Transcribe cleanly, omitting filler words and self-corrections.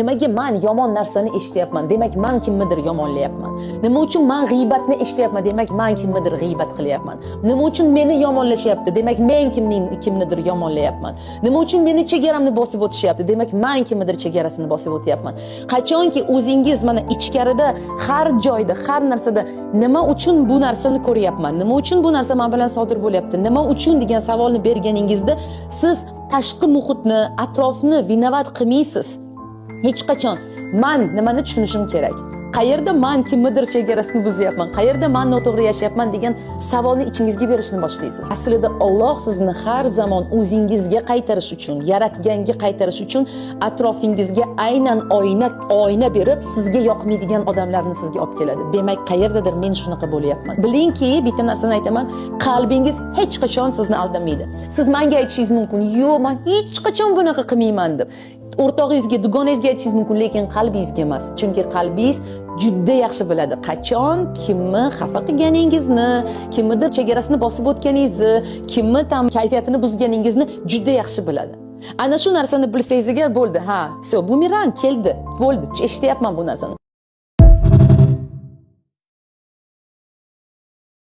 Nimaga men yomon narsani eshityapman? Demak, men kimnidir yomonlayapman. Nima uchun men g'iybatni eshityapman? Demak, men kimnidir g'iybat qilyapman. Nima uchun meni yomonlashyapti? Demak, men kimnidir yomonlayapman. Nima uchun meni chegaramni bosib o'tishyapti? Demak, men kimnidir chegarasini bosib o'tyapman. Qachonki o'zingiz mana ichkarida, har joyda, har narsada nima uchun bu narsani ko'ryapman? Nima uchun bu narsa men bilan sodir bo'lyapti? Nima uchun degan savolni berganingizda siz tashqi muhitni, atrofni vinovat qilmaysiz. Hech qachon men nimani tushunishim kerak? Qayerda men kimnidir chegarasini buzyapman? Qayerda men noto'g'ri yashayapman degan savolni ichingizga berishni boshlaysiz. Aslida Alloh sizni har zamon o'zingizga qaytarish uchun, yaratganga qaytarish uchun atrofingizga aynan oyna berib, sizga yoqmaydigan odamlarni sizga olib keladi. Demak, qayerdadir men shunaqa bo'lyapman. Bilingki, bitta narsani aytaman, qalbingiz hech qachon sizni aldamaydi. Siz menga aytishingiz mumkin, "Yo'q, men hech qachon bunaqa qilmayman" deb. O'rtog'ingizga, dugonangizga aytishingiz mumkin, lekin qalbingizga emas. Chunki qalbingiz juda yaxshi biladi qachon kimni xafa qilganingizni, kimnidir chegarasini bosib o'tganingizni, kimni kayfiyatini buzganingizni juda yaxshi biladi. Ana shu narsani bilsangiz agar bo'ldi, ha, все, bumerang keldi, bo'ldi, eshityapman bu narsani.